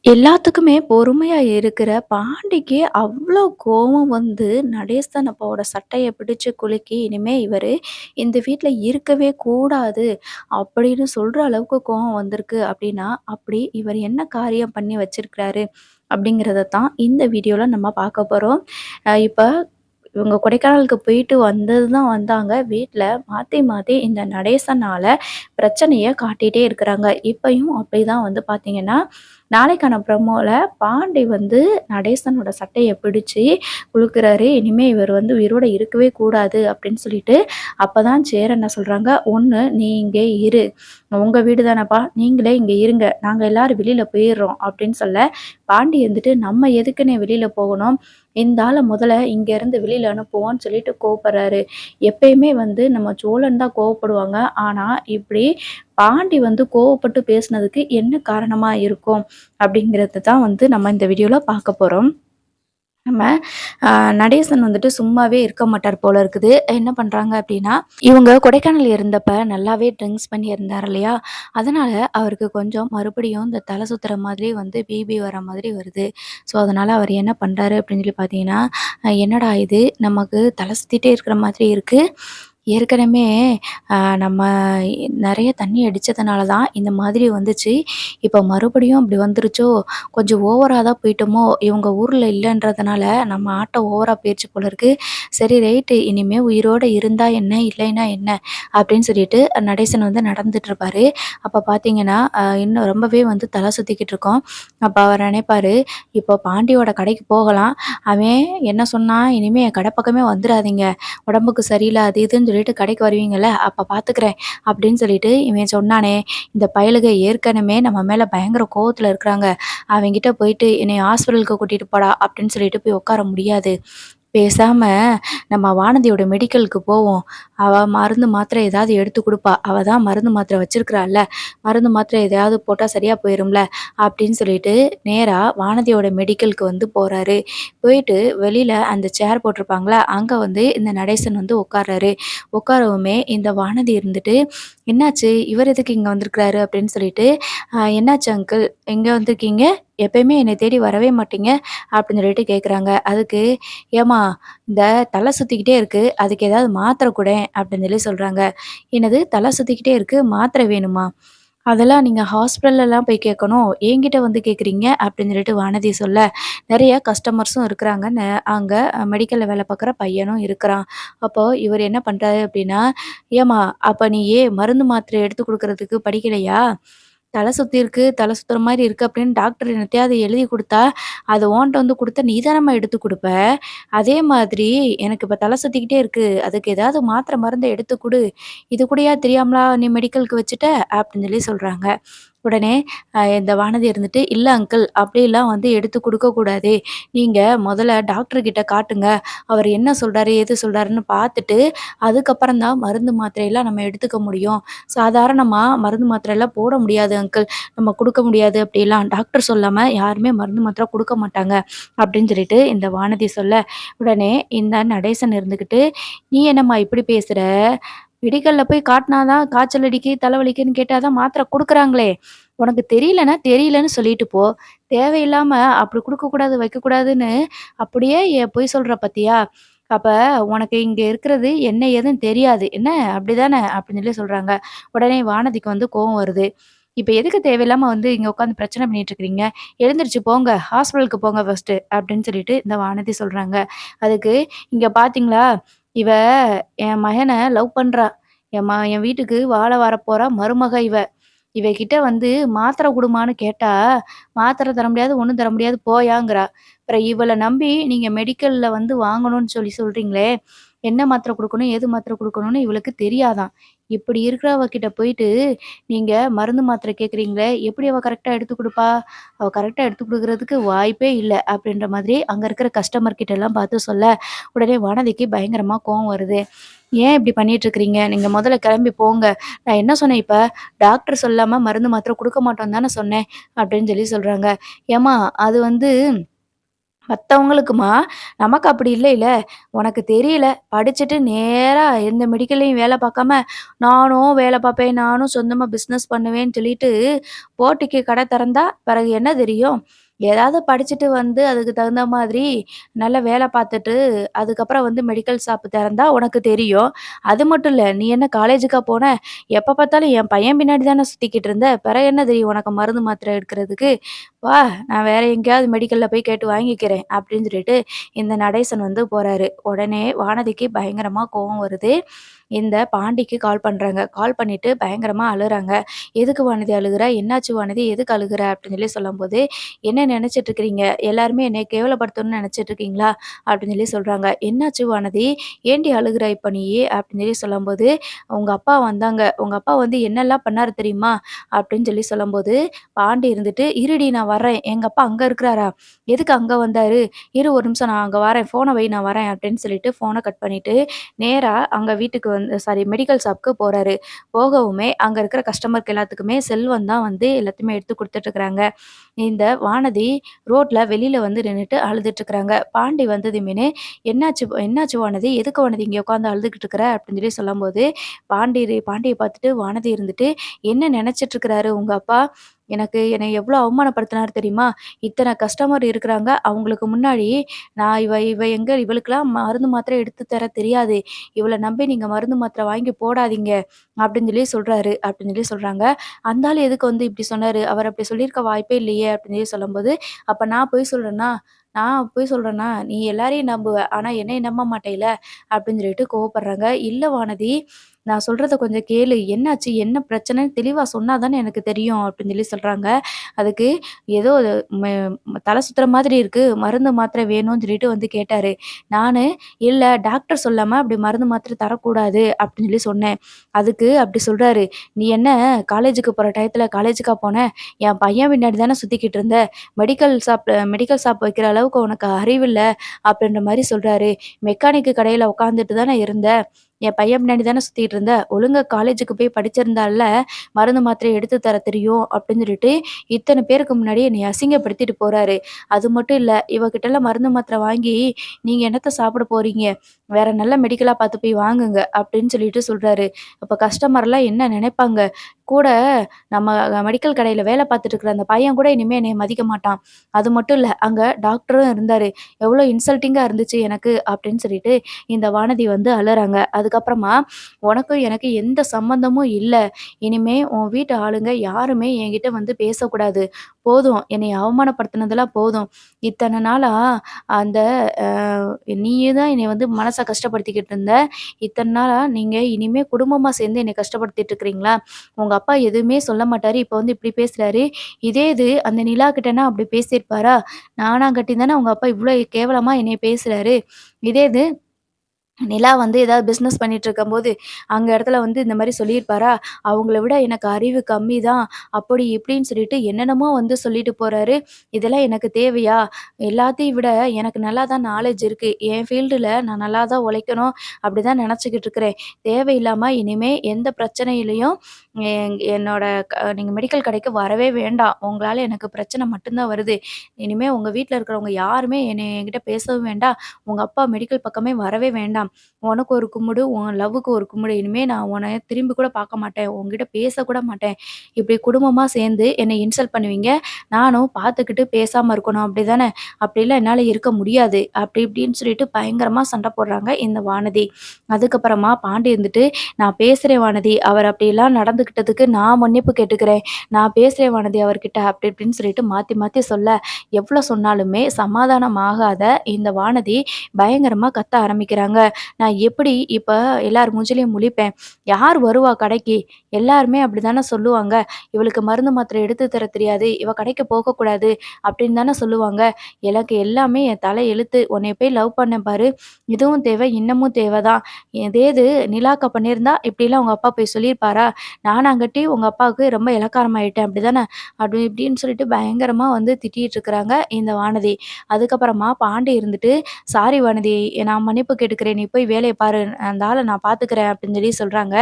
எல்லாத்துக்குமே பொறுமையா இருக்கிற பாண்டிக்கு அவ்ளோ கோவம் வந்து நடேசன் அப்பாவோட சட்டைய பிடிச்சு குலுக்கி, இனிமே இவரு இந்த வீட்ல இருக்கவே கூடாது அப்படின்னு சொல்ற அளவுக்கு கோவம் வந்திருக்கு அப்படின்னா, அப்படி இவர் என்ன காரியம் பண்ணி வச்சிருக்கிறாரு? அப்படிங்கிறத தான் இந்த வீடியோல நம்ம பார்க்க போறோம். இப்ப இவங்க கொடைக்கானலுக்கு போயிட்டு வந்தது தான் வந்தாங்க. வீட்ல மாத்தி மாத்தி இந்த நடேசனால பிரச்சனைய காட்டிட்டே இருக்கிறாங்க. இப்பயும் அப்படிதான் வந்து பார்த்தீங்கன்னா, நாளைக்கான ப்ரோமோல பாண்டி வந்து நடேசனோட சட்டைய பிடிச்சு குலுக்குறாரு. இனிமே இவர் வந்து உயிரோட இருக்கவே கூடாது அப்படின்னு சொல்லிட்டு, அப்பதான் சேரன் என்ன சொல்றாங்க, "ஒண்ணு நீ இங்கே இரு. உங்க வீடு தானப்பா, நீங்களே இங்க இருங்க. நாங்க எல்லாரும் வெளியில போயிர்றோம்" அப்படின்னு சொல்ல, பாண்டி வந்துட்டு, "நம்ம எதுக்குண்ணே வெளியில போகணும்? இந்த ஆள முதல்ல இங்கேருந்து வெளியில அனுப்புவோம்ன்னு" சொல்லிட்டு கோவப்படுறாரு. எப்பயுமே வந்து நம்ம சோழன் தான் கோவப்படுவாங்க. ஆனா, இப்படி பாண்டி வந்து கோவப்பட்டு பேசினதுக்கு என்ன காரணமா இருக்கும்? அப்படிங்கிறது தான் வந்து நம்ம இந்த வீடியோல பார்க்க போறோம். நம்ம அ நடேசன் வந்துட்டு சும்மாவே இருக்க மாட்டார் போல இருக்குது. என்ன பண்றாங்க அப்படின்னா, இவங்க கொடைக்கானல் இருந்தப்ப நல்லாவே ட்ரிங்க்ஸ் பண்ணி இருந்தார் இல்லையா? அதனால அவருக்கு கொஞ்சம் மறுபடியும் இந்த தல சுத்துற மாதிரி வந்து பிபி வர மாதிரி வருது. ஸோ, அதனால அவர் என்ன பண்றாரு அப்படின்னு சொல்லி பார்த்தீங்கன்னா, என்னடா இது நமக்கு தல சுத்திட்டே இருக்கிற மாதிரி இருக்கு. ஏற்கனவே நம்ம நெறைய தண்ணி அடிச்சதுனால தான் இந்த மாதிரி வந்துச்சு. இப்ப மறுபடியும் அப்படி வந்துருச்சோ! கொஞ்சம் ஓவரா தான் போயிட்டோமோ! இவங்க ஊர்ல இல்லன்றதுனால நம்ம ஆட்டம் ஓவரா போயிருச்சு போல இருக்கு. சரி ரைட்டு இனிமே உயிரோட இருந்தா என்ன? இல்லைன்னா என்ன? அப்படின்னு சொல்லிட்டு நடேசன் வந்து நடந்துட்டு இருப்பாரு. அப்ப பார்த்தீங்கன்னா, இன்னும் ரொம்பவே வந்து தல சுத்திக்கிட்டு இருக்கும். அப்ப அவர் நினைப்பாரு, இப்போ பாண்டியோட கடைக்கு போகலாம். அவன் என்ன சொன்னான்? "இனிமே என் கடை பக்கமே வந்துராதீங்க. உடம்புக்கு சரியில்ல அது இதுன்னு சொல்லிட்டு கடைக்கு வருவீங்கல்ல, அப்ப பார்த்துக்கிறேன்" அப்படின்னு சொல்லிட்டு இவன் சொன்னானே, இந்த பயலுக ஏற்கனவே நம்ம மேல பயங்கர கோவத்துல இருக்கிறாங்க. அவன்கிட்ட போயிட்டு "என்னைய ஹாஸ்பிட்டலுக்கு கூட்டிட்டு போடா" அப்படின்னு சொல்லிட்டு போய் உட்கார முடியாது. பேசாம நம்ம வானதியோட மெடிக்கலுக்கு போவோம். அவ மருந்து, மாத்திரை ஏதாவது எடுத்து குடுப்பா. அவ தான் மருந்து, மாத்திரை வச்சிருக்கிறாள்ல. மருந்து, மாத்திரை எதையாவது போட்டா சரியா போயிரும்ல. அப்படின்னு சொல்லிட்டு நேரா வானதியோட மெடிக்கலுக்கு வந்து போறாரு. போயிட்டு வெளியில அந்த சேர் போட்டிருப்பாங்கல்ல, அங்க வந்து இந்த நடேசன் வந்து உட்கார்றாரு. உட்காரவுமே இந்த வானதி இருந்துட்டு, "என்னாச்சு? இவர் எதுக்கு இங்க வந்திருக்கிறாரு?" அப்படின்னு சொல்லிட்டு, என்னாச்சு அங்கிள்? இங்க வந்திருக்கீங்க? எப்பயுமே என்னை தேடி வரவே மாட்டீங்க" அப்படின்னு சொல்லிட்டு கேட்குறாங்க. அதுக்கு, "ஏம்மா இந்த தலை சுத்திக்கிட்டே இருக்கு. அதுக்கு ஏதாவது மாத்திரை குடேன்" அப்படின்னு சொல்லி சொல்றாங்க. "என்னது தலை சுத்திக்கிட்டே இருக்கு, மாத்திரை வேணுமா? அதெல்லாம் நீங்க ஹாஸ்பிட்டல்லலாம் போய் கேட்கணும். என்கிட்ட வந்து கேட்குறீங்க" அப்படின்னு சொல்லிட்டு வானதி சொல்ல, நெறைய கஸ்டமர்ஸும் இருக்கிறாங்கன்னு அங்க மெடிக்கல்ல வேலை பார்க்குற பையனும் இருக்கிறான். அப்போ இவரு என்ன பண்றாரு அப்படின்னா, "ஏம்மா அப்ப நீ ஏன் மருந்து மாத்திரை எடுத்து குடுக்குறதுக்கு படிக்கலையா? தலை சுத்தியிருக்கு, தலை சுத்துற மாரி இருக்கு அப்படின்னு டாக்டர் என்னத்தையாவது எழுதி குடுத்தா, அத உன்ட்ட வந்து குடுத்தா நீ தானம்மா எடுத்து குடுப்ப. அதே மாதிரி எனக்கு இப்ப தலை சுத்திக்கிட்டே இருக்கு. அதுக்கு ஏதாவது மாத்திரை மருந்து எடுத்து குடு. இது கூடயா தெரியாமலா நீ மெடிக்கலுக்கு வச்சுட்ட?" அப்படின்னு சொல்லி சொல்றாங்க. உடனே இந்த வானதி இருந்துட்டு, "இல்ல அங்கிள் அப்படிலாம் வந்து எடுத்து குடுக்கக்கூடாது. நீங்க முதல்ல டாக்டர் கிட்ட காட்டுங்க. அவர் என்ன சொல்றாரு, ஏது சொல்றாருன்னு பார்த்துட்டு, அதுக்கப்புறம் தான் மருந்து மாத்திரையெல்லாம் நம்ம எடுத்துக்க முடியும். சாதாரணமா மருந்து மாத்திரைலாம் போட முடியாது அங்கிள். நம்ம குடுக்க முடியாது அப்படிலாம். டாக்டர் சொல்லாம யாருமே மருந்து மாத்திரை குடுக்க மாட்டாங்க" அப்படின்னு சொல்லிட்டு இந்த வானதி சொல்ல, உடனே இந்த நடேசன் இருந்துகிட்டு, "நீ என்னம்மா இப்படி பேசுற? மெடிக்கல்ல போய் காட்டுனா தான் காய்ச்சல் அடிக்கு, தலைவலிக்குன்னு கேட்டா தான் மாத்திரை குடுக்குறாங்களே! உனக்கு தெரியலன்னா தெரியலன்னு சொல்லிட்டு போ. தேவையில்லாம அப்படி குடுக்கக்கூடாது, வைக்கக்கூடாதுன்னு அப்படியே பொய் சொல்ற பாத்தியா? அப்ப உனக்கு இங்க இருக்கிறது என்ன ஏதுன்னு தெரியாது. என்ன அப்படிதானே?" அப்படின்னு சொல்லி சொல்றாங்க. உடனே வானதிக்கு வந்து கோவம் வருது. "இப்ப எதுக்கு தேவையில்லாம வந்து இங்க உட்காந்து பிரச்சனை பண்ணிட்டு இருக்கிறீங்க? எழுந்திரிச்சு போங்க. ஹாஸ்பிட்டலுக்கு போங்க ஃபர்ஸ்ட்டு" அப்படின்னு சொல்லிட்டு இந்த வானதி சொல்றாங்க. அதுக்கு, "இங்க பாத்தீங்களா? இவ என் மகன லவ் பண்றா. என் வீட்டுக்கு வாழ வரப்போறா மருமக இவ. இவகிட்ட வந்து மாத்திரை குடும்மான்னு கேட்டா, மாத்திரை தர முடியாது, ஒண்ணும் தர முடியாது போயாங்கிறா. அப்புறம் இவள நம்பி நீங்க மெடிக்கல்ல வந்து வாங்கணும்னு சொல்லி சொல்றீங்களே, என்ன மாத்திரை குடுக்கணும், ஏது மாத்திரை குடுக்கணும்னு இவளுக்கு தெரியாதாம். இப்படி இருக்கிறவ கிட்ட போயிட்டு நீங்க மருந்து மாத்திரை கேட்குறீங்களே, எப்படி அவ கரெக்ட்டா எடுத்து குடுப்பா? அவ கரெக்ட்டா எடுத்து குடுக்குறதுக்கு வாய்ப்பே இல்ல." அப்படின்ற மாதிரி அங்க இருக்கிற கஸ்டமர் கிட்டலாம் பார்த்து சொல்ல, உடனே வானதிக்கு பயங்கரமா கோவம் வருது. "ஏன் இப்படி பண்ணிட்டு இருக்கிறீங்க? நீங்க முதல்ல கிளம்பி போங்க. நான் என்ன சொன்னேன் இப்ப? டாக்டர் சொல்லாம மருந்து மாத்திரை குடுக்க மாட்டோம்னு தானே சொன்னேன்." அப்படின்னு சொல்லி சொல்றாங்க. "ஏம்மா அது வந்து மத்தவங்களுக்குமா, நமக்கு அப்படி இல்லைல. உனக்கு தெரியல. படிச்சுட்டு நேரா எந்த மெடிக்கல்லயும் வேல பார்க்காம, நானும் வேல பார்ப்பேன், நானும் சொந்தமா பிசினஸ் பண்ணுவேன்னு சொல்லிட்டு, போட்டிக்கு கடை திறந்தா, பிறகு என்ன தெரியும்? ஏதாவது படிச்சுட்டு வந்து அதுக்கு தகுந்த மாதிரி நல்ல வேல பார்த்துட்டு, அதுக்கப்புறம் வந்து மெடிக்கல் ஷாப் திறந்தா உனக்கு தெரியும். அது மட்டும் இல்ல, நீ என்ன காலேஜுக்கா போன? எப்ப பார்த்தாலும் என் பையன் பின்னாடி தானே சுத்திக்கிட்டு இருந்த. பிறகு என்ன தெரியும் உனக்கு மருந்து, மாத்திரை எடுக்கிறதுக்கு? "வா, நான் வேற எங்கேயாவது மெடிக்கல்ல போய் கேட்டு வாங்கிக்கிறேன்" அப்படின்னு சொல்லிட்டு இந்த நடேசன் வந்து போறாரு. உடனே வானதிக்கு பயங்கரமா கோவம் வருது. இந்த பாண்டிக்கு கால் பண்றாங்க. கால் பண்ணிட்டு பயங்கரமா அழுறாங்க. "எதுக்கு வானதி அழுகுற? என்னாச்சு வானதி? எதுக்கு அழுகுற?" அப்படின்னு சொல்லி சொல்லும்போது, "என்ன நெனச்சிட்டு இருக்கிறீங்க? எல்லாருமே என்னைய கேவலப்படுத்தணும்னு நெனச்சிட்டு இருக்கீங்களா?" அப்படின்னு சொல்லி சொல்றாங்க. "என்னாச்சு வானதி? ஏன்டி அழுகுற இப்ப நீயி?" அப்படின்னு சொல்லி சொல்லும்போது, "உங்க அப்பா வந்தாங்க. உங்க அப்பா வந்து என்னெல்லாம் பண்ணாரு தெரியுமா?" அப்படின்னு சொல்லி சொல்லும்போது, பாண்டி இருந்துட்டு, "இருடி நான் வர்றேன். எங்க அப்பா அங்க இருக்கிறாரா? எதுக்கு அங்க வந்தாரு? இரு ஒரு நிமிஷம் நான் அங்க வரேன். ஃபோன வை நான் வரேன்" அப்படின்னு சொல்லிட்டு ஃபோன கட் பண்ணிட்டு, நேரா அங்க வீட்டுக்கு வந்து சாரி மெடிக்கல் ஷாப்க்கு போறாரு. போகவுமே அங்க இருக்கிற கஸ்டமருக்கு எல்லாத்துக்குமே செல்வம் தான் வந்து எல்லாத்தையுமே எடுத்து குடுத்துட்டுருக்காங்க. இந்த வானதி ரோட்ல வெளியில வந்து நின்னுட்டு அழுதுட்டு இருக்கிறாங்க. பாண்டி வந்ததுமேனு, "என்னாச்சு என்னாச்சு வானதி? எதுக்கு வானதி இங்க உட்காந்து அழுதுகிட்டு இருக்கிற?" அப்படின்னு சொல்லி சொல்லும்போது, பாண்டிய பார்த்துட்டு வானதி இருந்துட்டு, "என்ன நெனச்சிட்டு இருக்கிறாரு உங்க அப்பா? என்னை எவ்வளோ அவமானப்படுத்தினாரு தெரியுமா? இத்தன கஸ்டமர் இருக்கிறாங்க. அவங்களுக்கு முன்னாடி நான் இவ இவ எங்க இவளுக்கெல்லாம் மருந்து மாத்திரை எடுத்து தர தெரியாது. இவள நம்பி நீங்க மருந்து மாத்திரை வாங்கி போடாதீங்க." அப்படின்னு சொல்லி சொல்றாரு. அப்படின்னு சொல்லி சொல்றாங்க. "அந்த ஆளு எதுக்கு வந்து இப்படி சொன்னாரு? அவர் அப்படி சொல்லியிருக்க வாய்ப்பே இல்லையே!" அப்படின்னு சொல்லி சொல்லும்போது, "அப்ப நான் பொய் சொல்றேனா? நான் பொய் சொல்றேனா? நீ எல்லாரையும் நம்புவ. ஆனா என்னைய நம்ப மாட்டேல்ல." அப்படின்னு சொல்லிட்டு கோவப்படுறாங்க. "இல்ல வானதி, நான் சொல்றத கொஞ்சம் கேளு. என்னாச்சு? என்ன பிரச்சனைன்னு தெளிவா சொன்னா தானே எனக்கு தெரியும்." அப்படின்னு சொல்லி சொல்றாங்க. அதுக்கு ஏதோ மெ தல சுத்துற மாதிரி இருக்கு. மருந்து, மாத்திரை வேணும்னு சொல்லிட்டு வந்து கேட்டாரு. நானு, "இல்ல டாக்டர் சொல்லாம அப்படி மருந்து, மாத்திரை தரக்கூடாது." அப்படின்னு சொல்லி சொன்னேன். அதுக்கு அப்படி சொல்றாரு, "நீ என்ன காலேஜுக்கு போற டயத்துல காலேஜுக்கா போன? என் பையன் பின்னாடி தானே சுத்திக்கிட்டு இருந்த. மெடிக்கல் ஷாப் வைக்கிற அளவுக்கு உனக்கு அறிவில்ல." அப்படின்ற மாரி சொல்றாரு. "மெக்கானிக்கு கடையில உட்காந்துட்டு தானே இருந்த. என் பையன் பின்னாடி தானே சுத்திட்டு இருந்த. ஒழுங்கா காலேஜுக்கு போய் படிச்சிருந்தால்ல, மருந்து, மாத்திரை எடுத்து தர தெரியும்." அப்படின்னு சொல்லிட்டு இத்தன பேருக்கு முன்னாடி என்னைய அசிங்கப்படுத்திட்டு போறாரு. அது மட்டும் இல்ல, "இவகிட்டலாம் மருந்து, மாத்திரை வாங்கி நீங்க என்னத்த சாப்பிட போறீங்க? வேற நல்ல மெடிக்கலா பார்த்து போய் வாங்குங்க." அப்படின்னு சொல்லிட்டு சொல்றாரு. அப்ப கஸ்டமர்லாம் என்ன நெனைப்பாங்க? கூட நம்ம மெடிக்கல் கடையில வேலை பார்த்துட்டு இருக்கிற அந்த பையன் கூட இனிமே என்னைய மதிக்க மாட்டான். அது மட்டும் இல்ல, அங்க டாக்டரும் இருந்தாரு. எவ்வளோ இன்சல்ட்டிங்கா இருந்துச்சு எனக்கு அப்படின்னு சொல்லிட்டு இந்த வானதி வந்து அழறாங்க. அதுக்கப்புறமா, "உனக்கும் எனக்கும் எந்த சம்மந்தமும் இல்ல. இனிமே உன் வீட்டு ஆளுங்க யாருமே என்கிட்ட வந்து பேசக்கூடாது. போதும். என்னைய அவமானப்படுத்தினதெல்லாம் போதும். இத்தன நாளா அந்த அ நீயே தான் என்னைய வந்து மனச கஷ்டப்படுத்திக்கிட்டு இருந்த. இத்தன நாளா நீங்க இனிமே குடும்பமா சேர்ந்து என்னைய கஷ்டப்படுத்திட்டு இருக்கிறீங்களா? உங்க அப்பா எதுவுமே சொல்ல மாட்டாரு. இப்ப வந்து இப்படி பேசுறாரு. இதே இது அந்த நிலா கிட்டனா அப்படி பேசியிருப்பாரா? நானாங்கட்டி தானே உங்க அப்பா இவ்ளோ கேவலமா என்னைய பேசுறாரு. இதே இது நிலா வந்து ஏதாவது பிசினஸ் பண்ணிட்டுருக்கும்போது, அங்க இடத்துல வந்து இந்த மாரி சொல்லியிருப்பாரா? அவங்கள விட எனக்கு அறிவு கம்மி தான். அப்படி இப்படின்னு சொல்லிட்டு என்னென்னமோ வந்து சொல்லிட்டு போறாரு. இதெல்லாம் எனக்கு தேவையா? எல்லாத்தையும் விட எனக்கு நல்லா தான் நாலேட்ஜ் இருக்கு. என் ஃபீல்டுல நான் நல்லா தான் உழைக்கணும். அப்படிதான் நெனச்சுக்கிட்டு இருக்கிறேன். தேவையில்லாம இனிமே எந்த பிரச்சனையிலயும் என்னோட நீங்க மெடிக்கல் கடைக்கு வரவே வேண்டாம். உங்களால எனக்கு பிரச்சனை மட்டும் தான் வருது. இனிமே உங்க வீட்ல இருக்கிறவங்க யாருமே என்கிட்ட பேசவும் வேண்டாம். உங்க அப்பா மெடிக்கல் பக்கமே வரவே வேண்டாம். உனக்கு ஒரு கும்பிடு, உன் லவ்வுக்கு ஒரு கும்பிடு. இனிமே நான் உன்ன திரும்பி கூட பார்க்க மாட்டேன். உன்கிட்ட பேசக்கூட மாட்டேன். இப்படி குடும்பமா சேர்ந்து என்னை இன்சல்ட் பண்ணுவீங்க. நானும் பார்த்துக்கிட்டு பேசாம இருக்கணும். அப்படிதானே? அப்படிலாம் என்னால இருக்க முடியாது. அப்படி இப்படின்னு சொல்லிட்டு பயங்கரமா சண்டை போடுறாங்க இந்த வானதி. அதுக்கப்புறமா பாண்டி இருந்துட்டு, "நான் பேசுறேன் வானதி. அவர் அப்படிலாம் நடந்துக்கிட்டதுக்கு நான் மன்னிப்பு கேட்டுக்கிறேன். நான் பேசுறேன் வானதி அவர்கிட்ட." அப்படி இப்படின்னு சொல்லிட்டு மாத்தி மாத்தி சொல்ல, எவ்வளோ சொன்னாலுமே சமாதானம் ஆகாத இந்த வானதி பயங்கரமா கத்த ஆரம்பிக்கிறாங்க. "நான் எப்படி இப்ப எல்லார் மூஞ்சிலயும் முழிப்பேன்? யார் வருவா கடைக்கு? எல்லாருமே அப்படித்தானே சொல்லுவாங்க. இவளுக்கு மருந்து மாத்திரை எடுத்து தர தெரியாது. இவ கடைக்கு போகக்கூடாது." அப்படின்னு தானே சொல்லுவாங்க. எனக்கு எல்லாமே என் தலை எழுத்து. உன்னைய போய் லவ் பண்ணேன் பாரு. இதுவும் தேவை, இன்னமும் தேவை தான். இதே இது நிலாக்கா பண்ணியிருந்தா, இப்படிலாம் உங்க அப்பா போய் சொல்லியிருப்பாரா? நானாங்காட்டி உங்க அப்பாவுக்கு ரொம்ப இளக்காரமாயிட்டேன் அப்படிதானே? அப்படி இப்படின்னு சொல்லிட்டு பயங்கரமா வந்து திட்டிட்டு இருக்கிறாங்க இந்த வானதி. அதுக்கப்புறமா பாண்டி இருந்துட்டு, "சாரி வானதி, நான் மன்னிப்பு கேட்டுக்கிறேன். நீ போய் வேலைய பாரு. அந்த ஆள நான் பார்த்துக்கிறேன்" அப்படின்னு சொல்லி சொல்றாங்க.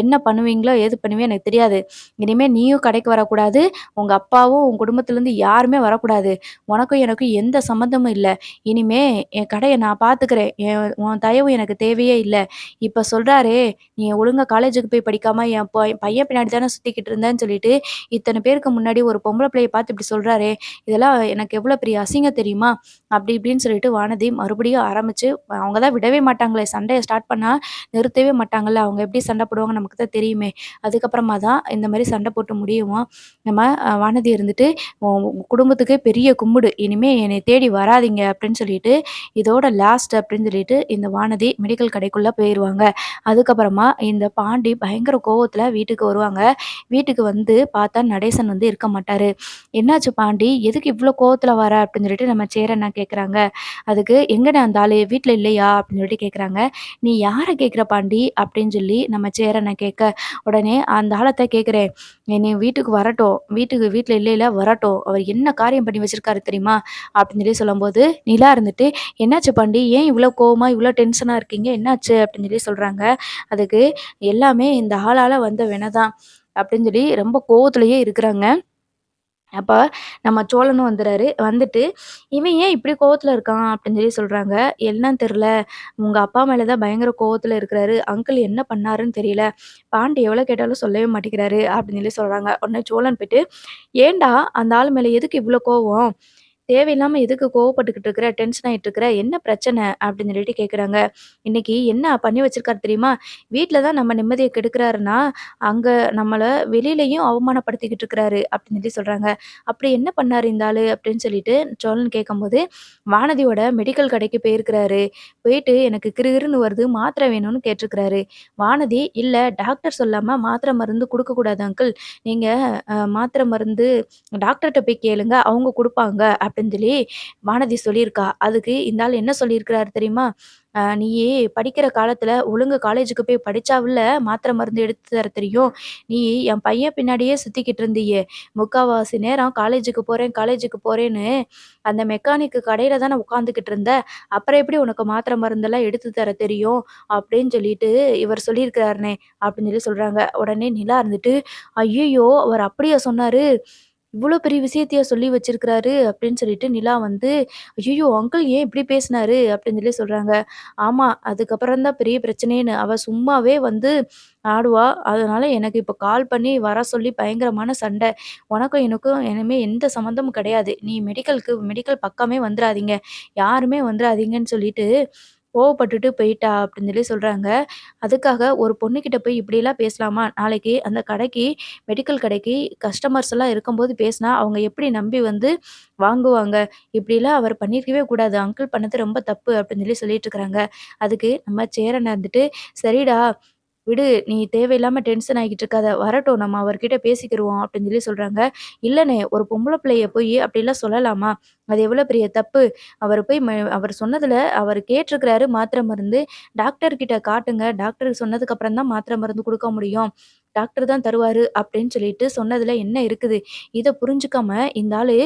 என்ன பண்ணுவீங்களோ, ஏது பண்ணுவீங்களோ எனக்கு தெரியாது. இனிமே நீயும் கடைக்கு வரக்கூடாது. உங்க அப்பாவும், உன் குடும்பத்திலருந்து யாருமே வரக்கூடாது. உனக்கும் எனக்கும் எந்த சம்மந்தமும் இல்ல. இனிமே என் கடைய நான் பார்த்துக்கிறேன். உன் தயவு எனக்கு தேவையே இல்ல. இப்ப சொல்றாரே, "நீ ஒழுங்கா காலேஜுக்கு போய் படிக்காம என் பையன் பின்னாடி தானே சுத்திக்கிட்டு இருந்தேன்னு" சொல்லிட்டு, இத்தன பேருக்கு முன்னாடி ஒரு பொம்பள பிள்ளைய பார்த்து இப்படி சொல்றாரே, இதெல்லாம் எனக்கு எவ்வளோ பெரிய அசிங்கம் தெரியுமா? அப்படி இப்படின்னு சொல்லிட்டு வானதி மறுபடியும் ஆரம்பிச்சு, அவங்க தான் விடவே மாட்டாங்களே! சண்டைய ஸ்டார்ட் பண்ணா நிறுத்தவே மாட்டாங்கல்ல. அவங்க எப்படி சண்டை போடுவாங்க நமக்கு தான் தெரியுமே! அதுக்கப்புறமா தான் இந்த மாரி சண்டை போட்டு முடியவும், நம்ம வானதி இருந்துட்டு, உங்க குடும்பத்துக்கே பெரிய கும்பிடு. இனிமே என்னைய தேடி வராதீங்க" அப்படின்னு சொல்லிட்டு, இதோட லாஸ்ட் அப்படின்னு சொல்லிட்டு இந்த வானதி மெடிக்கல் கடைக்குள்ள போயிருவாங்க. அதுக்கப்புறமா இந்த பாண்டி பயங்கர கோவத்துல வீட்டுக்கு வருவாங்க. வீட்டுக்கு வந்து பார்த்தா நடேசன் வந்து இருக்க மாட்டாரு. "என்னாச்சு பாண்டி? எதுக்கு இவ்ளோ கோவத்துல வர?" அப்படின்னு சொல்லிட்டு நம்ம சேரண்ணா கேட்குறாங்க. அதுக்கு "எங்கடா அந்த ஆளு? வீட்ல இல்லையா?" அப்படின்னு சொல்லிட்டு கேட்குறாங்க. "நீ யார கேட்குற பாண்டி?" அப்படின்னு சொல்லி நம்ம சேரண்ண கேட்க, உடனே அந்த ஆளத்தான் கேட்குறேன். என்னைய வீட்டுக்கு வரட்டும். வீட்ல இல்லைல வரட்டும். அவர் என்ன காரியம் பண்ணி வச்சிருக்காரு தெரியுமா? அப்படின்னு சொல்லி சொல்லும்போது, நிலா இருந்துட்டு, "என்னாச்சு பாண்டி? ஏன் இவ்ளோ கோவமா, இவ்ளோ டென்ஷனா இருக்கீங்க? என்னாச்சு?" அப்படின்னு சொல்லி சொல்றாங்க. அதுக்கு "எல்லாமே இந்த ஆளால வந்த வினை தான்." அப்படின்னு சொல்லி ரொம்ப கோவத்திலேயே இருக்கிறாங்க. அப்ப நம்ம சோழனும் வந்துறாரு. வந்துட்டு, "இவன் ஏன் இப்படி கோவத்துல இருக்கான்?" அப்படின்னு சொல்லி சொல்றாங்க. "என்னன்னு தெரியல. உங்க அப்பா மேல தான் பயங்கர கோவத்துல இருக்கிறாரு. அங்கிள் என்ன பண்ணாருன்னு தெரியல. பாண்டி எவ்வளோ கேட்டாலும் சொல்லவே மாட்டேங்கிறாரு." அப்படின்னு சொல்லி சொல்றாங்க. உடனே சோழன் போயிட்டு, "ஏன்டா அந்த ஆள் மேல எதுக்கு இவ்ளோ கோவம்? தேவையில்லாம எதுக்கு கோவப்பட்டுக்கிட்டு இருக்கிற? டென்ஷன் ஆயிட்டு இருக்கிற? என்ன பிரச்சனை?" அப்படின்னு சொல்லிட்டு கேட்குறாங்க. "இன்னைக்கு என்ன பண்ணி வச்சிருக்காரு தெரியுமா? வீட்ல தான் நம்ம நிம்மதிய கெடுக்குறாருன்னா, அங்க நம்மள வெளியிலயும் அவமானப்படுத்திக்கிட்டு இருக்கிறாரு." அப்படின்னு சொல்லி சொல்றாங்க. "அப்படி என்ன பண்ணாரு இந்த ஆளு?" அப்படின்னு சொல்லிட்டு சோழன் கேட்கும்போது, "வானதியோட மெடிக்கல் கடைக்கு போயிருக்கிறாரு. போயிட்டு எனக்கு கிறுகிறுன்னு வருது, மாத்திரை வேணும்னு கேட்டிருக்கிறாரு." வானதி, "இல்ல டாக்டர் சொல்லாம மாத்திரை மருந்து குடுக்கக்கூடாது அங்கிள். நீங்க மாத்திரை மருந்து டாக்டர்ட்ட போய் கேளுங்க. அவங்க குடுப்பாங்க." அப்படின்னு சொல்லி வானதி சொல்லியிருக்கா. அதுக்கு இந்த ஆள் என்ன சொல்லியிருக்கிறாரு தெரியுமா? "நீயி படிக்கிற காலத்துல ஒழுங்கா காலேஜுக்கு போய் படிச்சாவுல்ல மாத்திரை மருந்து எடுத்து தர தெரியும். நீ என் பையன் பின்னாடியே சுத்திக்கிட்டு இருந்தியே! முக்காவாசி நேரம் காலேஜுக்கு போறேன்னு அந்த மெக்கானிக்கு கடையில தானே உட்காந்துக்கிட்டு இருந்த. அப்புறம் எப்படி உனக்கு மாத்திரை மருந்தெல்லாம் எடுத்து தர தெரியும்?" அப்படின்னு சொல்லிட்டு இவர் சொல்லியிருக்கிறாருண்ணே அப்படின்னு சொல்லி சொல்றாங்க. உடனே நிலா இருந்துட்டு, "ஐய்யய்யோ! அவர் அப்படியா சொன்னாரு? இவ்ளோ பெரிய விஷயத்தையா சொல்லி வச்சிருக்கிறாரு?" அப்படின்னு சொல்லிட்டு நிலா வந்து, "ஐய்யய்யோ! அங்கிள் ஏன் இப்படி பேசினாரு?" அப்படின்னு சொல்லி சொல்றாங்க. ஆமா, அதுக்கப்புறம் தான் பெரிய பிரச்சனைன்னு. அவ சும்மாவே வந்து ஆடுவா. அதனால எனக்கு இப்ப கால் பண்ணி வர சொல்லி பயங்கரமான சண்டை. "உனக்கும் எனக்கும் இனிமே எந்த சம்மந்தமும் கிடையாது. நீ மெடிக்கல் பக்கமே வந்துராதீங்க. யாருமே வந்துராதீங்கன்னு" சொல்லிட்டு கோவப்பட்டுட்டு போயிட்டா அப்படின்னு சொல்லி சொல்றாங்க. அதுக்காக ஒரு பொண்ணுகிட்ட போய் இப்படியெல்லாம் பேசலாமா? நாளைக்கு அந்த கடைக்கு மெடிக்கல் கடைக்கு கஸ்டமர்ஸ் எல்லாம் இருக்கும்போது பேசினா, அவங்க எப்படி நம்பி வந்து வாங்குவாங்க? இப்படிலாம் அவர் பண்ணியிருக்கவே கூடாது. அங்கிள் பண்ணது ரொம்ப தப்பு அப்படின்னு சொல்லி சொல்லிட்டு இருக்கிறாங்க. அதுக்கு நம்ம சேரன் இருந்துட்டு, "சரிடா விடு. நீ தேவையில்லாம டென்ஷன் ஆகிட்டு இருக்காத. வரட்டும் நம்ம அவர்கிட்ட பேசிக்கிருவோம்." அப்படின்னு சொல்லி சொல்றாங்க. "இல்லண்ணே, ஒரு பொம்பள பிள்ளைய போயி அப்படிலாம் சொல்லலாமா? அது எவ்வளோ பெரிய தப்பு. அவரு போய் அவர் சொன்னதுல அவரு கேட்டிருக்கிறாரு மாத்திரை மருந்து. டாக்டர் கிட்ட காட்டுங்க. டாக்டர் சொன்னதுக்கு அப்புறம் தான் மாத்திரை மருந்து குடுக்க முடியும். டாக்டர் தான் தருவாரு." அப்படின்னு சொல்லிட்டு சொன்னதுல என்ன இருக்குது? இத புரிஞ்சுக்காம இந்த ஆளு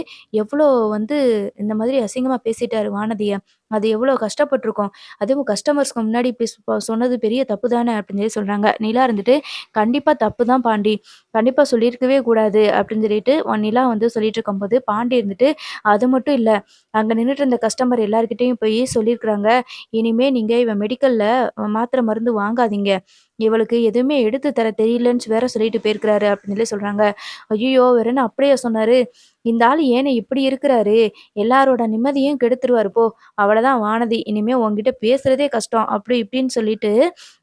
எவ்வளோ வந்து இந்த மாதிரி அசிங்கமா பேசிட்டாரு வானதிய. அது எவ்வளோ கஷ்டப்பட்டுருக்கும். அதுவும் கஸ்டமர்ஸ்க்கு முன்னாடி இப்டி சொன்னது பெரிய தப்பு தானே அப்படின்னு சொல்லி சொல்றாங்க. நிலா இருந்துட்டு, "கண்டிப்பா தப்பு தான் பாண்டி. கண்டிப்பா சொல்லியிருக்கவே கூடாது." அப்படின்னு சொல்லிட்டு நிலா வந்து சொல்லிட்டு இருக்கும்போது, பாண்டி இருந்துட்டு, "அது மட்டும் இல்ல. அங்க நின்னுட்டு இருந்த கஸ்டமர் எல்லார்கிட்டயும் போய் சொல்லியிருக்கிறாங்க. இனிமே நீங்க இவ மெடிக்கல்ல மாத்திரை மருந்து வாங்காதீங்க. இவளுக்கு எதுவுமே எடுத்து தர தெரியலன்னு வேற சொல்லிட்டு போயிருக்கிறாரு." அப்படின்னு சொல்லி சொல்றாங்க. "ஐய்யய்யோ! வேற என்ன அப்படியா சொன்னாரு? இந்த ஆளு ஏண்ணே இப்படி இருக்கிறாரு? எல்லாரோட நிம்மதியும் கெடுத்துருவாரு போ. அவ்வளதான் வானதி. இனிமே உன்கிட்ட பேசுறதே கஷ்டம்." அப்படி இப்படின்னு சொல்லிட்டு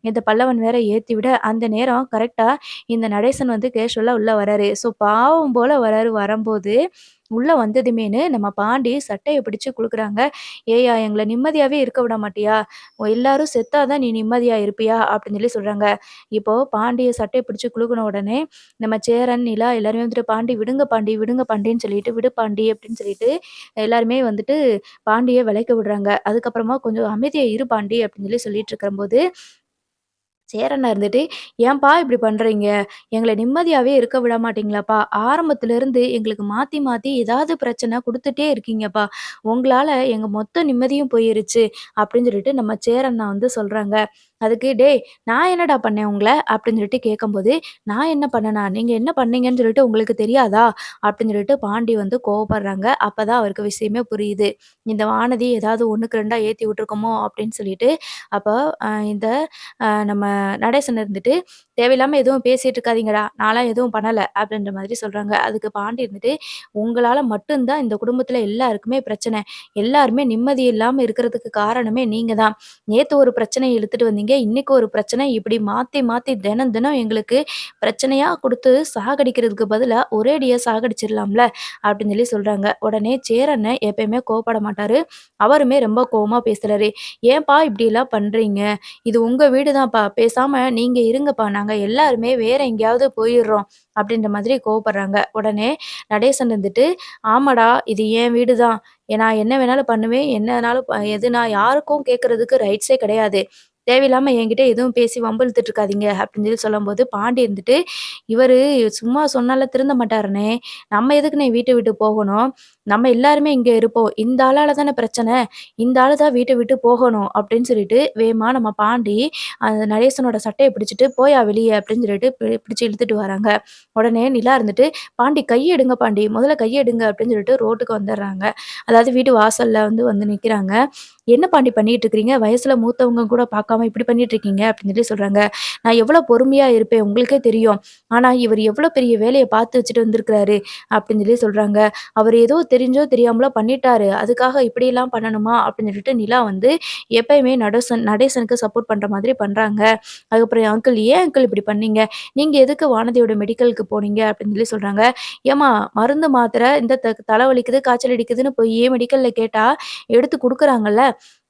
இந்த பல்லவன் வேற ஏத்தி விட, அந்த நேரம் கரெக்ட்டா இந்த நடேசன் வந்து கேஷுவலா உள்ள வராரு. ஸோ பாவம் போல வராரு. வரம்போது உள்ள வந்ததுமேனு நம்ம பாண்டி சட்டைய பிடிச்சு குடுக்குறாங்க. "ஏய்யா! எங்கள நிம்மதியாவே இருக்க விட மாட்டியா? எல்லாரும் செத்தா தான் நீ நிம்மதியா இருப்பியா?" அப்படின்னு சொல்லி சொல்றாங்க. இப்போ பாண்டிய சட்டைய பிடிச்சு குலுக்குன உடனே நம்ம சேரன், நிலா எல்லாருமே வந்துட்டு, "பாண்டி விடுங்க பாண்டி, விடுங்க பாண்டின்னு" சொல்லிட்டு, "விடு பாண்டி" அப்படின்னு சொல்லிட்டு எல்லாருமே வந்துட்டு பாண்டிய விலக்கி விடுறாங்க. அதுக்கப்புறமா "கொஞ்சம் அமைதியா இரு பாண்டி" அப்படின்னு சொல்லி சொல்லிட்டு இருக்கும்போது, சேரனா இருந்துட்டு, "ஏன்பா இப்படி பண்றீங்க? எங்கள நிம்மதியாவே இருக்க விட மாட்டீங்களாப்பா? ஆரம்பத்துலருந்து எங்களுக்கு மாத்தி மாத்தி ஏதாவது பிரச்சனை குடுத்துட்டே இருக்கீங்கப்பா. உங்களால எங்க மொத்த நிம்மதியும் போயிருச்சு." அப்படின்னு சொல்லிட்டு நம்ம சேரண்ணா வந்து சொல்றாங்க. அதுக்கு, "டேய் நான் என்னடா பண்ணேன் உங்கள?" அப்படின்னு சொல்லிட்டு கேட்கும்போது, "நான் என்ன பண்ணனா? நீங்க என்ன பண்ணீங்கன்னு சொல்லிட்டு உங்களுக்கு தெரியாதா?" அப்படின்னு சொல்லிட்டு பாண்டி வந்து கோவப்படுறாங்க. அப்பதான் அவருக்கு விஷயமே புரியுது. இந்த வானதி ஏதாவது 1க்கு 2ஆ ஏத்தி விட்டுருக்கோமோ அப்படின்னு சொல்லிட்டு. அப்ப இந்த நம்ம நடேசன் இருந்துட்டு, "தேவையில்லாம எதுவும் பேசிட்டு இருக்காதீங்கடா. நான்லாம் எதுவும் பண்ணல." அப்படின்ற மாதிரி சொல்றாங்க. அதுக்கு பாண்டி இருந்துட்டு, "உங்களால மட்டும் தான் இந்த குடும்பத்தில எல்லாருக்குமே பிரச்சனை. எல்லாருமே நிம்மதி இல்லாம இருக்கிறதுக்கு காரணமே நீங்க தான். நேத்து ஒரு பிரச்சனைய இழுத்துட்டு வந்தீங்க. இன்னைக்கு ஒரு பிரச்சனை. இப்படி மாத்தி மாத்தி தினம் தினம் எங்களுக்கு பிரச்சனையா குடுத்து சாகடிக்கிறதுக்கு பதிலா ஒரேடியா சாகடிச்சிடலாம்ல." அப்படின்னு சொல்லி சொல்றாங்க. உடனே சேரன்னு எப்பயுமே கோவப்பட மாட்டாரு. அவருமே ரொம்ப கோவமா பேசுறாரு. "ஏன்பா இப்படியெல்லாம் பண்றீங்க? இது உங்க வீடு தான்ப்பா. பேசாம நீங்க இருங்கப்பா. நாங்க எல்லாருமே வேற எங்கேயாவது போயிர்றோம்." அப்படின்ற மாதிரி கோவப்படுறாங்க. உடனே நடேசன் இருந்துட்டு, "ஆமாடா, இது என் வீடு தான். நான் என்ன வேணாலும் பண்ணுவேன். என்ன வேணாலும் எது நான் யாருக்கும் கேட்கறதுக்கு ரைட்ஸே கிடையாது. தேவையில்லாம என்கிட்ட எதுவும் பேசி வம்பு இழுத்துட்டு இருக்காதீங்க." அப்படின்னு சொல்லி சொல்லும்போது, பாண்டி இருந்துட்டு, "இவரு சும்மா சொன்னாலாம் திருந்த மாட்டாருண்ணே. நம்ம எதுக்குண்ணே வீட்ட விட்டு போகணும்? நம்ம எல்லாருமே இங்க இருப்போம். இந்த ஆளால தானே பிரச்சனை. இந்த ஆளு தான் வீட்ட விட்டு போகணும்." அப்படின்னு சொல்லிட்டு வேகமா நம்ம பாண்டி அந்த நடேசனோட சட்டைய பிடிச்சுட்டு, "போயா வெளிய" அப்படின்னு சொல்லிட்டு பிடிச்சு இழுத்துட்டு வராங்க. உடனே நிலா இருந்துட்டு, "பாண்டி கைய எடுங்க பாண்டி, முதல்ல கைய எடுங்க" அப்படின்னு சொல்லிட்டு ரோட்டுக்கு வந்துடுறாங்க. அதாவது வீட்டு வாசல்ல வந்து நிக்கிறாங்க. "என்ன பாண்டி பண்ணிட்டு இருக்கிறீங்க? வயசுல மூத்தவங்க கூட பார்க்காம இப்படி பண்ணிட்டு இருக்கீங்க" அப்படின்னு சொல்லி சொல்றாங்க. "நான் எவ்வளோ பொறுமையா இருப்பேன் உங்களுக்கே தெரியும். ஆனா இவரு எவ்வளோ பெரிய வேலைய பார்த்து வச்சுட்டு வந்திருக்கிறாரு" அப்படின்னு சொல்லி சொல்றாங்க. "அவரு ஏதோ தெரிஞ்சோ தெரியாமலோ பண்ணிட்டாரு. அதுக்காக இப்படியெல்லாம் பண்ணணுமா?" அப்படின்னு சொல்லிட்டு நிலா வந்து எப்பயுமே நடேசனுக்கு சப்போர்ட் பண்ற மாதிரி பண்றாங்க. அதுக்கப்புறம் "அங்கிள் ஏன் அங்கிள் இப்படி பண்ணீங்க? நீங்க எதுக்கு வானதியோட மெடிக்கலுக்கு போனீங்க?" அப்படின்னு சொல்லி சொல்றாங்க. "ஏம்மா மருந்து, மாத்திரை இந்த தலை வலிக்குது, காய்ச்சல் அடிக்குதுன்னு போய் மெடிக்கல்ல கேட்டா எடுத்து குடுக்குறாங்கல்ல.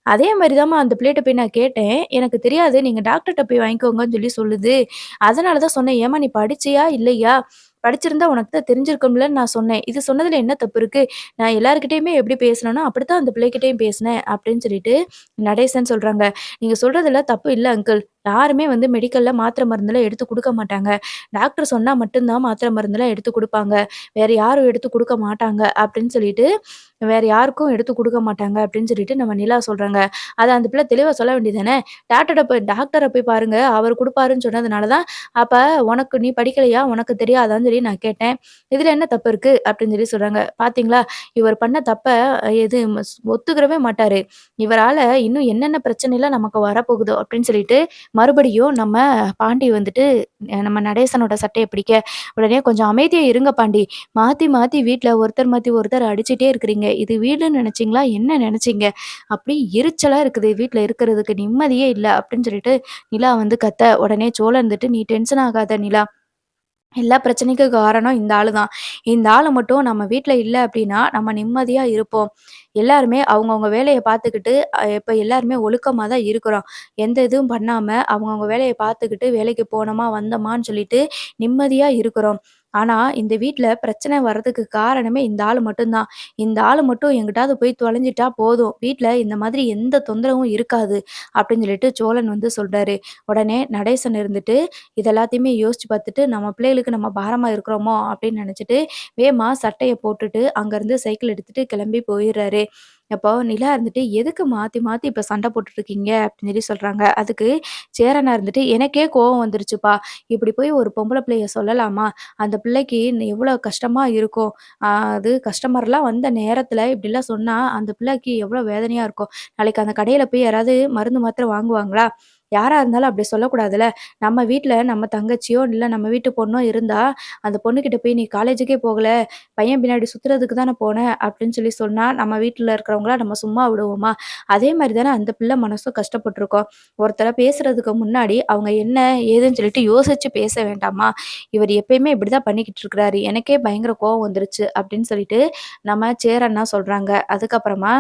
அதே மாரி தாம்மா அந்த பிள்ளைட்ட போய் நான் கேட்டேன். எனக்கு தெரியாது. நீங்க டாக்டர்ட்ட போய் வாங்கிக்கோங்கன்னு சொல்லி சொல்லுது. அதனால தான் சொன்னேன். ஏம்மா நீ படிச்சியா? இல்லையா? படிச்சிருந்தா உனக்கு தான் தெரிஞ்சிருக்கும்லன்னு நான் சொன்னேன். இது சொன்னதுல என்ன தப்பு இருக்கு? நான் எல்லார்கிட்டயுமே எப்படி பேசினேனோ, அப்படித்தான் அந்த பிள்ளைகிட்டயும் பேசினேன்." அப்படின்னு சொல்லிட்டு நடேசன் சொல்றாங்க. "நீங்க சொல்றதுல தப்பு இல்ல அங்கிள். யாருமே வந்து மெடிக்கல்ல மாத்திரை மருந்துலாம் எடுத்து குடுக்க மாட்டாங்க. டாக்டர் சொன்னா மட்டும் தான் மாத்திரை மருந்துலாம் எடுத்து குடுப்பாங்க. வேற யாரும் எடுத்து குடுக்க மாட்டாங்க." அப்படின்னு சொல்லிட்டு, "வேற யாருக்கும் எடுத்து குடுக்க மாட்டாங்க." அப்படின்னு சொல்லிட்டு நம்ம நிலா சொல்றாங்க. அத அந்த பிள்ளை தெளிவா சொல்ல வேண்டியது தானே! டாக்டர போய் பாருங்க. அவரு குடுப்பாருன்னு சொன்னதுனால தான், அப்ப உனக்கு நீ படிக்கலையா? உனக்கு தெரியாதான்னு சொல்லி நான் கேட்டேன். இதுல என்ன தப்பு இருக்கு? அப்படின்னு சொல்லி சொல்றாங்க. பாத்தீங்களா? இவர் பண்ண தப்ப எது ஒத்துக்கிறவே மாட்டாரு. இவரால இன்னும் என்னென்ன பிரச்சனைலாம் நமக்கு வரப்போகுதோ அப்படின்னு சொல்லிட்டு, மறுபடியும் நம்ம பாண்டி வந்துட்டு நம்ம நடேசனோட சட்டைய பிடிக்க, உடனே "கொஞ்சம் அமைதியா இருங்க பாண்டி. மாத்தி மாத்தி வீட்ல ஒருத்தர் மாத்தி ஒருத்தர் அடிச்சுட்டே இருக்கிறீங்க. இது வீடுன்னு நெனச்சீங்களா? என்ன நெனச்சீங்க? அப்படி எரிச்சலா இருக்குது. வீட்ல இருக்கிறதுக்கு நிம்மதியே இல்ல." அப்படின்னு சொல்லிட்டு நிலா வந்து கத்த, உடனே சோளன் இருந்துட்டு, "நீ டென்ஷன் ஆகாத நிலா. எல்லா பிரச்சனைக்கும் காரணம் இந்த ஆளு தான். இந்த ஆளு மட்டும் நம்ம வீட்ல இல்ல அப்டின்னா, நம்ம நிம்மதியா இருப்போம். எல்லாருமே அவங்கவங்க வேலைய பார்த்துக்கிட்டு, இப்ப எல்லாருமே ஒழுக்கமா தான் இருக்கிறோம். எந்த இதுவும் பண்ணாம அவங்கவங்க வேலைய பார்த்துக்கிட்டு, வேலைக்கு போனோமா, வந்தோமான்னு சொல்லிட்டு நிம்மதியா இருக்கிறோம். ஆனா, இந்த வீட்ல பிரச்சனை வர்றதுக்கு காரணமே இந்த ஆளு மட்டும் தான். இந்த ஆளு மட்டும் எங்கிட்டாவது போய் தொலைஞ்சிட்டா போதும். வீட்ல இந்த மாதிரி எந்த தொந்தரவும் இருக்காது." அப்படின்னு சொல்லிட்டு சோழன் வந்து சொல்றாரு. உடனே நடேசன் இருந்துட்டு இது எல்லாத்தையுமே யோசிச்சு பார்த்துட்டு, நம்ம பிள்ளைகளுக்கு நம்ம பாரமா இருக்கிறோமோ! அப்படின்னு நெனச்சுட்டு, வேகமா சட்டைய போட்டுட்டு, அங்கருந்து சைக்கிள் எடுத்துட்டு கிளம்பி போயிர்றாரு. அப்போ நிலா இருந்துட்டு, "எதுக்கு மாத்தி மாத்தி இப்ப சண்ட போட்டுட்ருக்கீங்க?" அப்படின்னு சொல்லி சொல்றாங்க. அதுக்கு சேரனா இருந்துட்டு, "எனக்கே கோவம் வந்துருச்சுப்பா. இப்படி போய் ஒரு பொம்பள பிள்ளைய சொல்லலாமா? அந்த பிள்ளைக்கு எவ்வளோ கஷ்டமா இருக்கும். அது கஸ்டமர்லாம் வந்த நேரத்தில இப்படிலாம் சொன்னா, அந்த பிள்ளைக்கு எவ்வளோ வேதனையா இருக்கும். நாளைக்கு அந்த கடையில போய் யாராவது மருந்து, மாத்திரை வாங்குவாங்களா? யாரா இருந்தாலும் அப்படி சொல்லக்கூடாதுல்ல. நம்ம வீட்ல நம்ம தங்கச்சியோ, இல்ல நம்ம வீட்டு பொண்ணோ இருந்தா, அந்த பொண்ணுகிட்ட போய் "நீ காலேஜுக்கே போகல, பையன் பின்னாடி சுத்துறதுக்கு தானே போன" அப்படின்னு சொல்லி சொன்னா, நம்ம வீட்ல இருக்கிறவங்கள நம்ம சும்மா விடுவோமா? அதே மாரி தானே அந்த பிள்ளை மனசும் கஷ்டப்பட்டுருக்கும். ஒருத்தர பேசுறதுக்கு முன்னாடி அவங்க என்ன, ஏதுன்னு சொல்லிட்டு யோசிச்சு பேச வேண்டாமா? இவர் எப்பயுமே இப்படிதான் பண்ணிக்கிட்டு இருக்கிறாரு. எனக்கே பயங்கர கோவம் வந்துருச்சு அப்படின்னு சொல்லிட்டு நம்ம சேரன்னா சொல்றாங்க. அதுக்கப்புறமா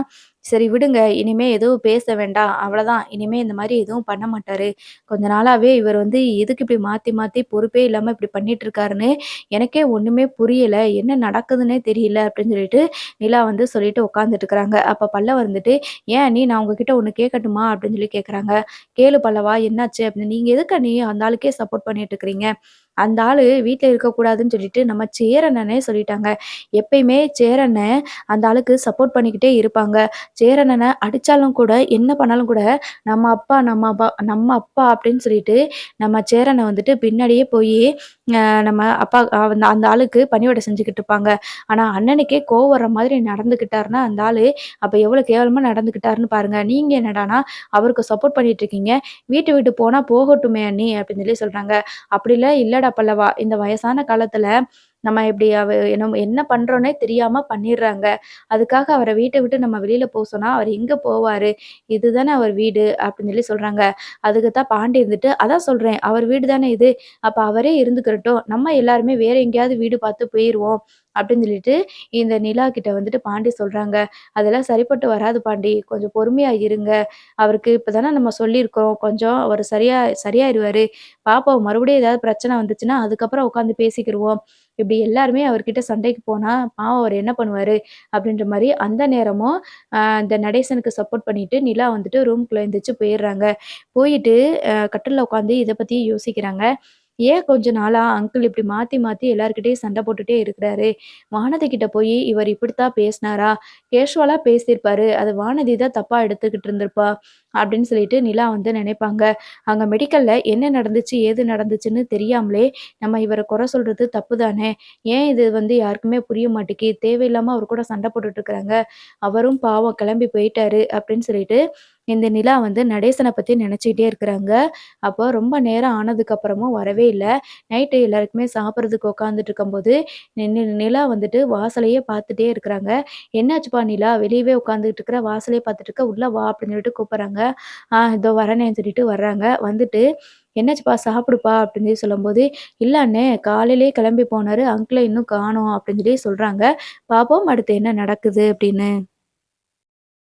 சரி விடுங்க. இனிமே எதுவும் பேச வேண்டாம். அவ்வளதான். இனிமே இந்த மாரி எதுவும் பண்ண மாட்டாரு. கொஞ்ச நாளாவே இவர் வந்து எதுக்கு இப்படி மாத்தி மாத்தி பொறுப்பே இல்லாம இப்படி பண்ணிட்டு இருக்காருன்னு எனக்கே ஒண்ணுமே புரியல. என்ன நடக்குதுன்னே தெரியல அப்படின்னு சொல்லிட்டு நிலா வந்து சொல்லிட்டு உட்காந்துட்டு இருக்கிறாங்க. அப்ப பல்லவ இருந்துட்டு, "ஏன் அண்ணி நான் உங்ககிட்ட ஒண்ணு கேட்கட்டுமா?" அப்படின்னு சொல்லி கேட்குறாங்க. "கேளு பல்லவா என்னாச்சு?" அப்படின்னு. "நீங்க எதுக்கு அண்ணி அந்த ஆளுக்கே சப்போர்ட் பண்ணிட்டு இருக்கிறீங்க? அந்த ஆளு வீட்ல இருக்கக்கூடாதுன்னு சொல்லிட்டு நம்ம சேரண்ணனே சொல்லிட்டாங்க. எப்பயுமே சேரண்ணன் அந்த ஆளுக்கு சப்போர்ட் பண்ணிக்கிட்டே இருப்பாங்க. சேரண்ணன அடிச்சாலும் கூட, என்ன பண்ணாலும் கூட, நம்ம அப்பா அப்படின்னு சொல்லிட்டு, நம்ம சேரன வந்துட்டு பின்னாடியே போயி, நம்ம அப்பா அந்த அந்த ஆளுக்கு பணிவிடை செஞ்சுகிட்டு இருப்பாங்க. ஆனா, அண்ணனுக்கே கோவம் வர்ற மாதிரி நடந்துக்கிட்டாருன்னா, அந்த ஆளு அப்ப எவ்வளோ கேவலமா நடந்துக்கிட்டாருன்னு பாருங்க. நீங்க என்னடான்னா, அவருக்கு சப்போர்ட் பண்ணிட்டு இருக்கீங்க. வீட்ட விட்டு போனா போகட்டுமே அண்ணி அப்படின்னு சொல்லி சொல்றாங்க. அப்படிலாம் இல்லடா பல்லவா! இந்த வயசான காலத்துல நம்ம இப்படி நம்ம என்ன பண்றோன்னே தெரியாம பண்ணிர்றாங்க. அதுக்காக அவர வீட்ட விட்டு நம்ம வெளியில சொன்னா, அவரு எங்க போவாரு? இதுதானே அவர் வீடு அப்படின்னு சொல்லி சொல்றாங்க. அதுக்கு தான் பாண்டி இருந்துட்டு, அதான் சொல்றேன். அவர் வீடு தானே இது. அப்ப அவரே இருந்துக்கிறட்டும். நம்ம எல்லாருமே வேற எங்கேயாவது வீடு பார்த்து போயிருவோம். அப்படின்னு சொல்லிட்டு இந்த நிலா கிட்ட வந்துட்டு பாண்டி சொல்றாங்க. அதெல்லாம் சரிப்பட்டு வராது பாண்டி. கொஞ்சம் பொறுமையா இருங்க. அவருக்கு இப்ப தானே நம்ம சொல்லியிருக்கிறோம். கொஞ்சம் அவரு சரியாயிருவாரு. பாப்போம் மறுபடியும் ஏதாவது பிரச்சனை வந்துச்சுன்னா, அதுக்கப்புறம் உட்காந்து பேசிக்கிருவோம். இப்படி எல்லாருமே அவர்கிட்ட சண்டைக்கு போனா, பாவம் அவரு என்ன பண்ணுவாரு? அப்படின்ற மாரி அந்த நேரமும் இந்த நடேசனுக்கு சப்போர்ட் பண்ணிட்டு நிலா வந்துட்டு ரூம்குள்ள எந்திரிச்சு போயிர்றாங்க. போயிட்டு கட்டில்ல உட்காந்து இத பத்தி யோசிக்கிறாங்க. ஏன் கொஞ்ச நாளா அங்கிள் இப்படி மாத்தி மாத்தி எல்லார்கிட்டயும் சண்டை போட்டுட்டே இருக்கிறாரு? வானதி கிட்ட போயி இவர் இப்படித்தான் பேசினாரா? கேஷுவலா பேசியிருப்பாரு. அது வானதி தான் தப்பா எடுத்துக்கிட்டு இருந்திருப்பா. அப்படின்னு சொல்லிட்டு நிலா வந்து நினைப்பாங்க. அங்க மெடிக்கல்ல என்ன நடந்துச்சு, ஏது நடந்துச்சுன்னு தெரியாமலே நம்ம இவர குறை சொல்றது தப்பு தானே! ஏன் இது வந்து யாருக்குமே புரிய மாட்டேங்கி, தேவையில்லாம அவர் கூட சண்டை போட்டுட்டு இருக்கிறாங்க. அவரும் பாவம் கிளம்பி போயிட்டாரு அப்படின்னு சொல்லிட்டு, இந்த நிலா வந்து நடேசன பத்தி நினைச்சுக்கிட்டே இருக்கிறாங்க. அப்போ ரொம்ப நேரம் ஆனதுக்கப்புறமும் வரவே இல்ல. நைட்டு எல்லாருக்குமே சாப்பிடுறதுக்கு உட்காந்துட்டு இருக்கும்போது, நிலா வந்துட்டு வாசலையே பார்த்துட்டே இருக்கிறாங்க. "என்னாச்சுப்பா நிலா? வெளியவே உட்காந்துட்டு இருக்கிற, வாசலே பார்த்துட்டு இருக்க, உள்ள வா" அப்படின்னு சொல்லிட்டு கூப்பிடுறாங்க. இதோ வரேனேன்னு சொல்லிட்டு வர்றாங்க. வந்துட்டு, "என்னாச்சுப்பா சாப்பிடுப்பா" அப்படின்னு சொல்லி சொல்லும்போது, "இல்ல அண்ணே காலையிலேயே கிளம்பி போனாரு. அங்கிள இன்னும் காணோம்" அப்படின்னு சொல்லி சொல்றாங்க. பாப்போம் அடுத்து என்ன நடக்குது அப்படின்னு.